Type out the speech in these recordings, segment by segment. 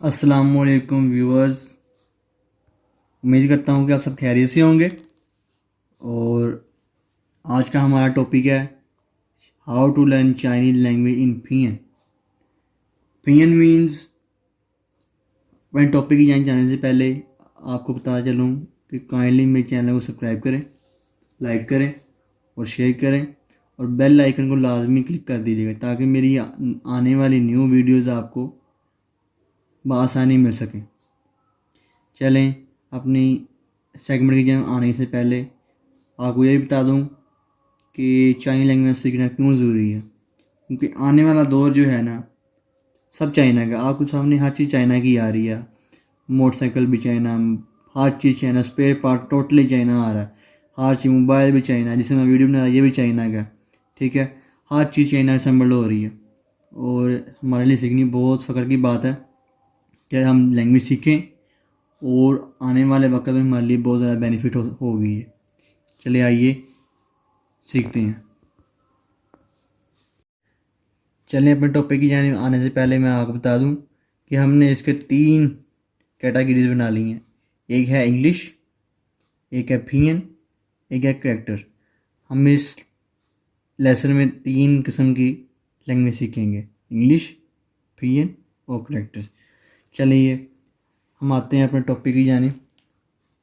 अस्सलामुअलैकुम व्यूअर्स। उम्मीद करता हूँ कि आप सब खैरियत से होंगे। और आज का हमारा टॉपिक है how to learn Chinese language in pinyin. Pinyin means मैं टॉपिक की जाने से पहले आपको बता चलूँ कि काइंडली मेरे चैनल को सब्सक्राइब करें, लाइक करें और शेयर करें और बेल आइकन को लाजमी क्लिक कर दीजिएगा ताकि मेरी आने वाली न्यू वीडियोज़ आपको बआसानी मिल सकें। चलें अपनी सेगमेंट की जगह आने से पहले आपको ये भी बता दूं कि चाइनीज़ लैंग्वेज सीखना क्यों ज़रूरी है, क्योंकि आने वाला दौर जो है ना सब चाइना का। आपको सामने हर चीज़ चाइना की आ रही है। मोटरसाइकिल भी चाइना, हर चीज़ China, spare part totally China आ रहा है। हर चीज़, मोबाइल भी चाइना, जिससे मैं वीडियो बना रहा ये भी चाइना का। ठीक है, हर चीज़ चाइना असेंबल्ड हो रही है और हमारे लिए सीखनी बहुत फ़ख्र की बात है कि हम लैंग्वेज सीखें और आने वाले वक्त में हमारे लिए बहुत ज़्यादा बेनिफिट होगी है। चलिए आइए सीखते हैं। चलिए अपने टॉपिक की जाने आने से पहले मैं आपको बता दूं कि हमने इसके 3 कैटेगरीज बना ली हैं। एक है इंग्लिश, एक है फियन, एक है करैक्टर। हम इस लेसन में 3 किस्म की लैंग्वेज सीखेंगे, इंग्लिश, फियन और करैक्टर। चलिए हम आते हैं अपने टॉपिक की जाने।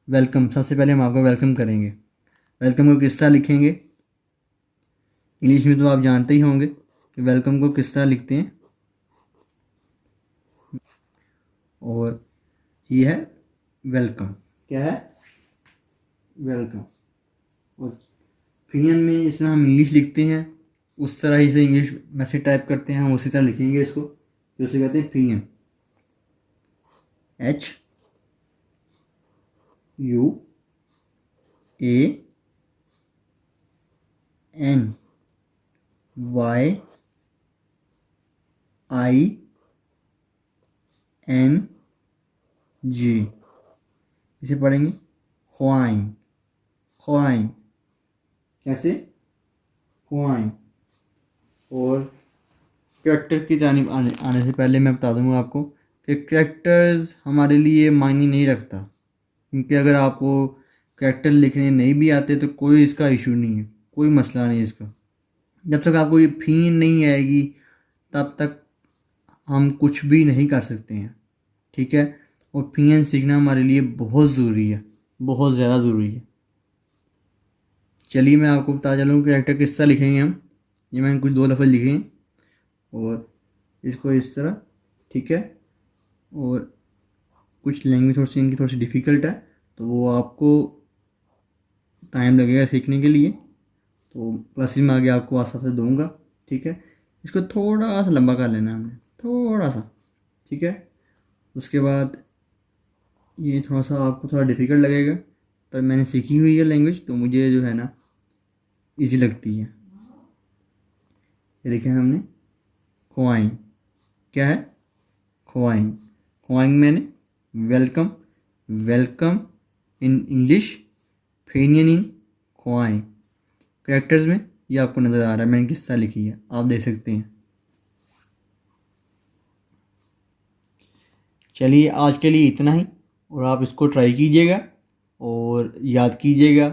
वेलकम, सबसे पहले हम आपको वेलकम करेंगे। वेलकम को किस तरह लिखेंगे? इंग्लिश में तो आप जानते ही होंगे कि वेलकम को किस तरह लिखते हैं, और ये है वेलकम। क्या है? वेलकम। और फियन में जिस तरह हम इंग्लिश लिखते हैं उस तरह ही से इंग्लिश मैसेज टाइप करते हैं, हम उसी तरह लिखेंगे इसको, जो उसे कहते हैं फियन। HUANYING, इसे पढ़ेंगे ख्वाइन। ख्वाइन कैसे? ख्वाइन। और करैक्टर की जानिब आने से पहले मैं बता दूंगा आपको कि करैक्टर्स हमारे लिए मायने नहीं रखता, क्योंकि अगर आपको करैक्टर लिखने नहीं भी आते तो कोई इसका इशू नहीं है, कोई मसला नहीं है इसका। जब तक आपको ये फीन नहीं आएगी तब तक हम कुछ भी नहीं कर सकते हैं। ठीक है, और फीन सीखना हमारे लिए बहुत ज़रूरी है, बहुत ज़्यादा ज़रूरी है। चलिए मैं आपको बता चलूँ करैक्टर किस तरह लिखेंगे हम। ये मैंने कुछ 2 लफ्ज़ लिखे हैं और इसको इस तरह। ठीक है, और कुछ लैंग्वेज थोड़ी सी इनकी थोड़ी सी डिफ़िकल्ट है तो वो आपको टाइम लगेगा सीखने के लिए, तो क्लासेस में आगे आपको आस्ते आस्ते दूंगा। ठीक है, इसको थोड़ा सा लंबा कर लेना है हमने, थोड़ा सा। ठीक है, उसके बाद ये थोड़ा सा आपको थोड़ा डिफ़िकल्ट लगेगा, पर मैंने सीखी हुई है लैंग्वेज तो मुझे जो है ना इजी लगती है। ये देखें हमने ख्वाइन। क्या है? ख्वाइन। ख्वाइन मैंने welcome, welcome in English, pinyin in ख्वाइन। कैरेक्टर्स में ये आपको नज़र आ रहा है मैंने किस तरह लिखी है, आप देख सकते हैं। चलिए आज के लिए इतना ही, और आप इसको ट्राई कीजिएगा और याद कीजिएगा।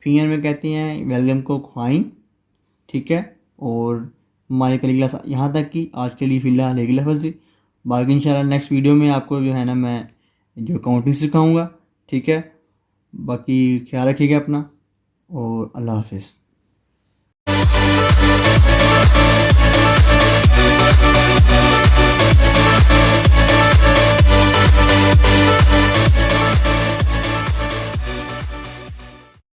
फिंगर में कहते हैं वेलकम को ख्वाइन। ठीक है, और हमारी पहली क्लास यहाँ तक की। आज के लिए फ़िलहाल एक लफ्ज़ थी, बाकी इंशाल्लाह नेक्स्ट वीडियो में आपको जो है ना मैं जो काउंटिंग सिखाऊंगा। ठीक है, बाकी ख्याल रखिएगा अपना और अल्लाह हाफिज़।